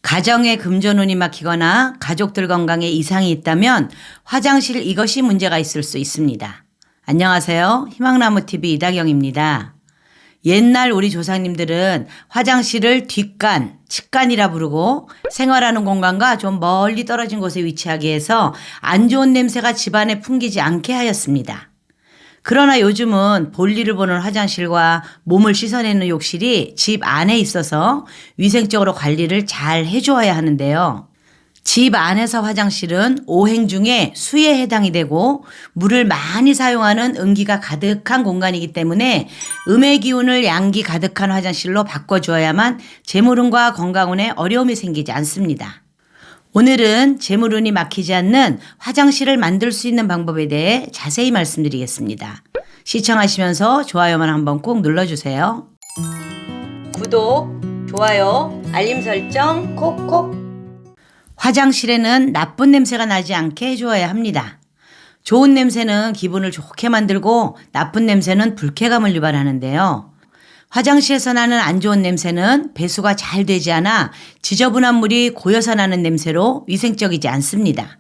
가정에 금전운이 막히거나 가족들 건강에 이상이 있다면 화장실 이것이 문제가 있을 수 있습니다. 안녕하세요. 희망나무TV 이다경입니다. 옛날 우리 조상님들은 화장실을 뒷간, 측간이라 부르고 생활하는 공간과 좀 멀리 떨어진 곳에 위치하게 해서 안 좋은 냄새가 집안에 풍기지 않게 하였습니다. 그러나 요즘은 볼일을 보는 화장실과 몸을 씻어내는 욕실이 집 안에 있어서 위생적으로 관리를 잘 해주어야 하는데요. 집 안에서 화장실은 오행 중에 수에 해당이 되고 물을 많이 사용하는 음기가 가득한 공간이기 때문에 음의 기운을 양기 가득한 화장실로 바꿔주어야만 재물운과 건강운에 어려움이 생기지 않습니다. 오늘은 재물운이 막히지 않는 화장실을 만들 수 있는 방법에 대해 자세히 말씀드리겠습니다. 시청하시면서 좋아요만 한번 꼭 눌러주세요. 구독, 좋아요, 알림 설정 콕콕. 화장실에는 나쁜 냄새가 나지 않게 해주어야 합니다. 좋은 냄새는 기분을 좋게 만들고 나쁜 냄새는 불쾌감을 유발하는데요. 화장실에서 나는 안 좋은 냄새는 배수가 잘 되지 않아 지저분한 물이 고여서 나는 냄새로 위생적이지 않습니다.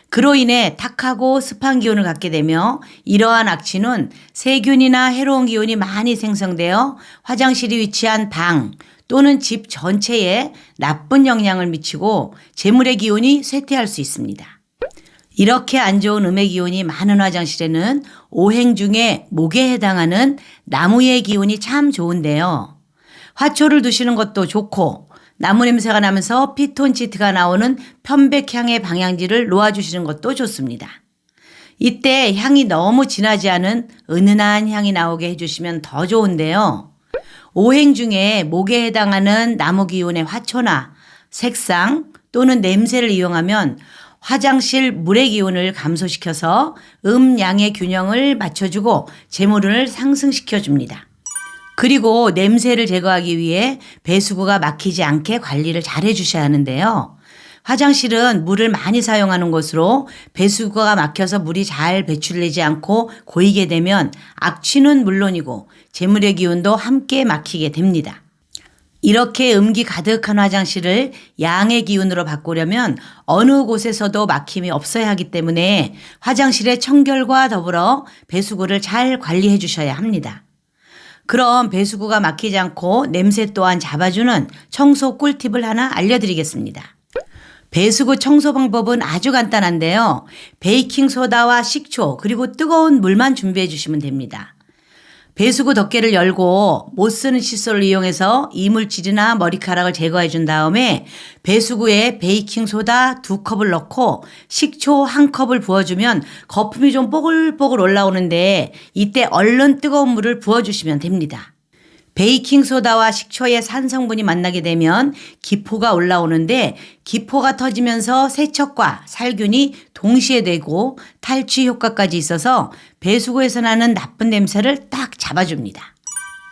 그로 인해 탁하고 습한 기운을 갖게 되며 이러한 악취는 세균이나 해로운 기운이 많이 생성되어 화장실이 위치한 방 또는 집 전체에 나쁜 영향을 미치고 재물의 기운이 쇠퇴할 수 있습니다. 이렇게 안 좋은 음의 기운이 많은 화장실에는 오행 중에 목에 해당하는 나무의 기운이 참 좋은데요. 화초를 두시는 것도 좋고 나무 냄새가 나면서 피톤치드가 나오는 편백향의 방향지를 놓아주시는 것도 좋습니다. 이때 향이 너무 진하지 않은 은은한 향이 나오게 해주시면 더 좋은데요. 오행 중에 목에 해당하는 나무 기운의 화초나 색상 또는 냄새를 이용하면 화장실 물의 기운을 감소시켜서 양의 균형을 맞춰주고 재물운을 상승시켜줍니다. 그리고 냄새를 제거하기 위해 배수구가 막히지 않게 관리를 잘 해주셔야 하는데요. 화장실은 물을 많이 사용하는 곳으로 배수구가 막혀서 물이 잘 배출되지 않고 고이게 되면 악취는 물론이고 재물의 기운도 함께 막히게 됩니다. 이렇게 음기 가득한 화장실을 양의 기운으로 바꾸려면 어느 곳에서도 막힘이 없어야 하기 때문에 화장실의 청결과 더불어 배수구를 잘 관리해 주셔야 합니다. 그럼 배수구가 막히지 않고 냄새 또한 잡아주는 청소 꿀팁을 하나 알려드리겠습니다. 배수구 청소 방법은 아주 간단한데요. 베이킹소다와 식초 그리고 뜨거운 물만 준비해 주시면 됩니다. 배수구 덮개를 열고 못 쓰는 칫솔을 이용해서 이물질이나 머리카락을 제거해 준 다음에 배수구에 베이킹소다 2컵을 넣고 식초 1컵을 부어주면 거품이 좀 뽀글뽀글 올라오는데 이때 얼른 뜨거운 물을 부어주시면 됩니다. 베이킹소다와 식초의 산성분이 만나게 되면 기포가 올라오는데 기포가 터지면서 세척과 살균이 동시에 되고 탈취 효과까지 있어서 배수구에서 나는 나쁜 냄새를 딱 잡아줍니다.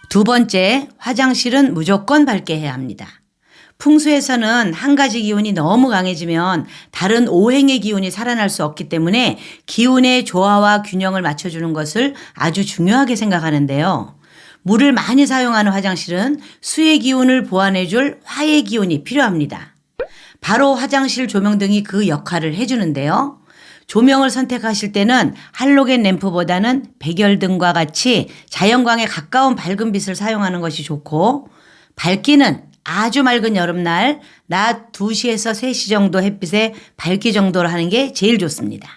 두 번째, 화장실은 무조건 밝게 해야 합니다. 풍수에서는 한 가지 기운이 너무 강해지면 다른 오행의 기운이 살아날 수 없기 때문에 기운의 조화와 균형을 맞춰주는 것을 아주 중요하게 생각하는데요. 물을 많이 사용하는 화장실은 수의 기운을 보완해줄 화의 기운이 필요합니다. 바로 화장실 조명등이 그 역할을 해주는데요. 조명을 선택하실 때는 할로겐 램프보다는 백열등과 같이 자연광에 가까운 밝은 빛을 사용하는 것이 좋고 밝기는 아주 맑은 여름날 낮 2시에서 3시 정도 햇빛에 밝기 정도로 하는 게 제일 좋습니다.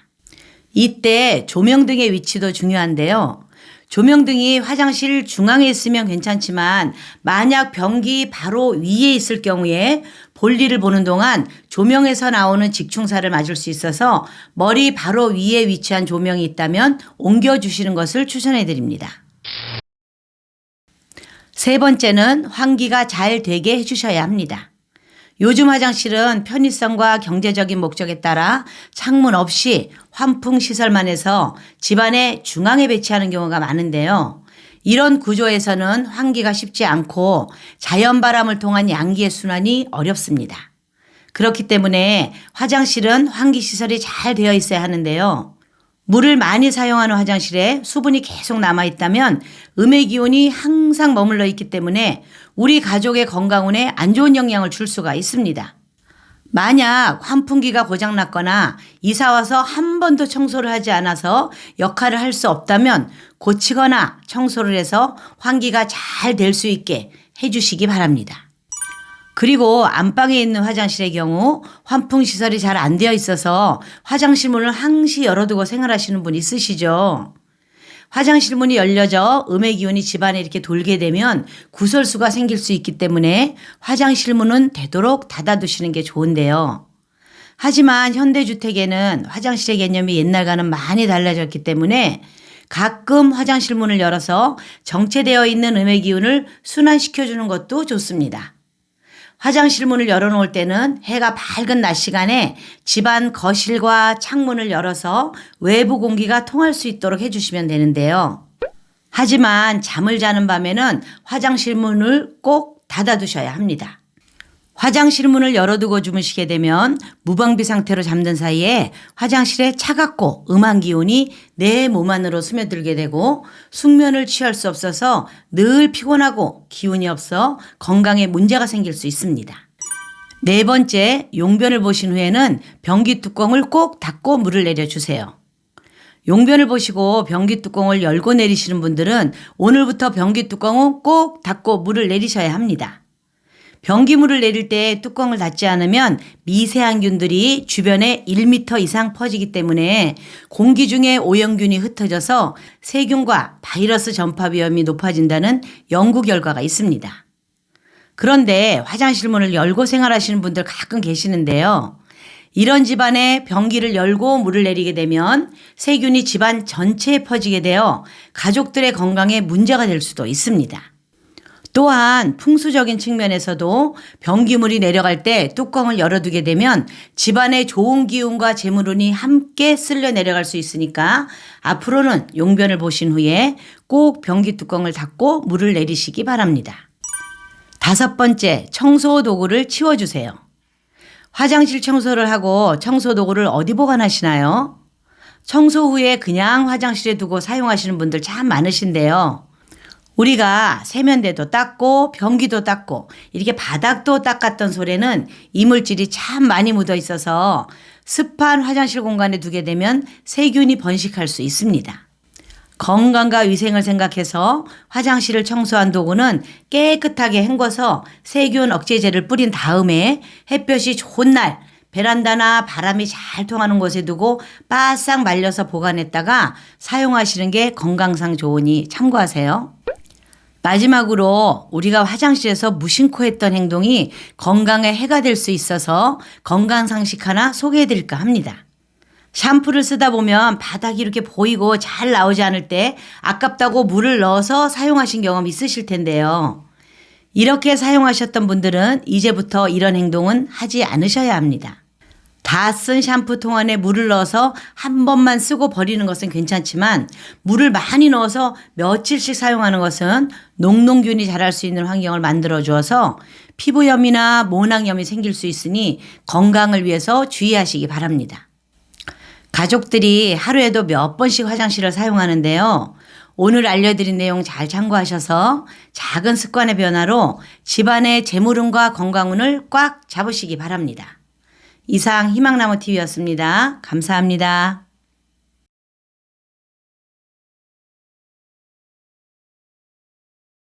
이때 조명등의 위치도 중요한데요. 조명등이 화장실 중앙에 있으면 괜찮지만 만약 변기 바로 위에 있을 경우에 볼일을 보는 동안 조명에서 나오는 직충사를 맞을 수 있어서 머리 바로 위에 위치한 조명이 있다면 옮겨주시는 것을 추천해 드립니다. 세 번째는 환기가 잘 되게 해주셔야 합니다. 요즘 화장실은 편의성과 경제적인 목적에 따라 창문 없이 환풍 시설만 해서 집안의 중앙에 배치하는 경우가 많은데요. 이런 구조에서는 환기가 쉽지 않고 자연바람을 통한 양기의 순환이 어렵습니다. 그렇기 때문에 화장실은 환기시설이 잘 되어 있어야 하는데요. 물을 많이 사용하는 화장실에 수분이 계속 남아있다면 음의 기운이 항상 머물러 있기 때문에 우리 가족의 건강운에 안 좋은 영향을 줄 수가 있습니다. 만약 환풍기가 고장났거나 이사 와서 한 번도 청소를 하지 않아서 역할을 할 수 없다면 고치거나 청소를 해서 환기가 잘 될 수 있게 해주시기 바랍니다. 그리고 안방에 있는 화장실의 경우 환풍 시설이 잘 안 되어 있어서 화장실 문을 항시 열어두고 생활하시는 분 있으시죠? 화장실 문이 열려져 음의 기운이 집안에 이렇게 돌게 되면 구설수가 생길 수 있기 때문에 화장실 문은 되도록 닫아두시는 게 좋은데요. 하지만 현대주택에는 화장실의 개념이 옛날과는 많이 달라졌기 때문에 가끔 화장실 문을 열어서 정체되어 있는 음의 기운을 순환시켜주는 것도 좋습니다. 화장실 문을 열어놓을 때는 해가 밝은 낮 시간에 집안 거실과 창문을 열어서 외부 공기가 통할 수 있도록 해주시면 되는데요. 하지만 잠을 자는 밤에는 화장실 문을 꼭 닫아두셔야 합니다. 화장실 문을 열어두고 주무시게 되면 무방비 상태로 잠든 사이에 화장실에 차갑고 음한 기운이 내 몸 안으로 스며들게 되고 숙면을 취할 수 없어서 늘 피곤하고 기운이 없어 건강에 문제가 생길 수 있습니다. 네 번째, 용변을 보신 후에는 변기 뚜껑을 꼭 닫고 물을 내려주세요. 용변을 보시고 변기 뚜껑을 열고 내리시는 분들은 오늘부터 변기 뚜껑은 꼭 닫고 물을 내리셔야 합니다. 변기물을 내릴 때 뚜껑을 닫지 않으면 미세한 균들이 주변에 1m 이상 퍼지기 때문에 공기 중에 오염균이 흩어져서 세균과 바이러스 전파 위험이 높아진다는 연구 결과가 있습니다. 그런데 화장실 문을 열고 생활하시는 분들 가끔 계시는데요. 이런 집안에 변기를 열고 물을 내리게 되면 세균이 집안 전체에 퍼지게 되어 가족들의 건강에 문제가 될 수도 있습니다. 또한 풍수적인 측면에서도 변기물이 내려갈 때 뚜껑을 열어두게 되면 집안의 좋은 기운과 재물운이 함께 쓸려 내려갈 수 있으니까 앞으로는 용변을 보신 후에 꼭 변기 뚜껑을 닫고 물을 내리시기 바랍니다. 다섯 번째, 청소 도구를 치워주세요. 화장실 청소를 하고 청소 도구를 어디 보관하시나요? 청소 후에 그냥 화장실에 두고 사용하시는 분들 참 많으신데요. 우리가 세면대도 닦고 변기도 닦고 이렇게 바닥도 닦았던 솔에는 이물질이 참 많이 묻어 있어서 습한 화장실 공간에 두게 되면 세균이 번식할 수 있습니다. 건강과 위생을 생각해서 화장실을 청소한 도구는 깨끗하게 헹궈서 세균 억제제를 뿌린 다음에 햇볕이 좋은 날 베란다나 바람이 잘 통하는 곳에 두고 바싹 말려서 보관했다가 사용하시는 게 건강상 좋으니 참고하세요. 마지막으로 우리가 화장실에서 무심코 했던 행동이 건강에 해가 될 수 있어서 건강상식 하나 소개해 드릴까 합니다. 샴푸를 쓰다 보면 바닥이 이렇게 보이고 잘 나오지 않을 때 아깝다고 물을 넣어서 사용하신 경험 있으실 텐데요. 이렇게 사용하셨던 분들은 이제부터 이런 행동은 하지 않으셔야 합니다. 다 쓴 샴푸통 안에 물을 넣어서 한 번만 쓰고 버리는 것은 괜찮지만 물을 많이 넣어서 며칠씩 사용하는 것은 녹농균이 자랄 수 있는 환경을 만들어 주어서 피부염이나 모낭염이 생길 수 있으니 건강을 위해서 주의하시기 바랍니다. 가족들이 하루에도 몇 번씩 화장실을 사용하는데요. 오늘 알려드린 내용 잘 참고하셔서 작은 습관의 변화로 집안의 재물운과 건강운을 꽉 잡으시기 바랍니다. 이상 희망나무TV였습니다. 감사합니다.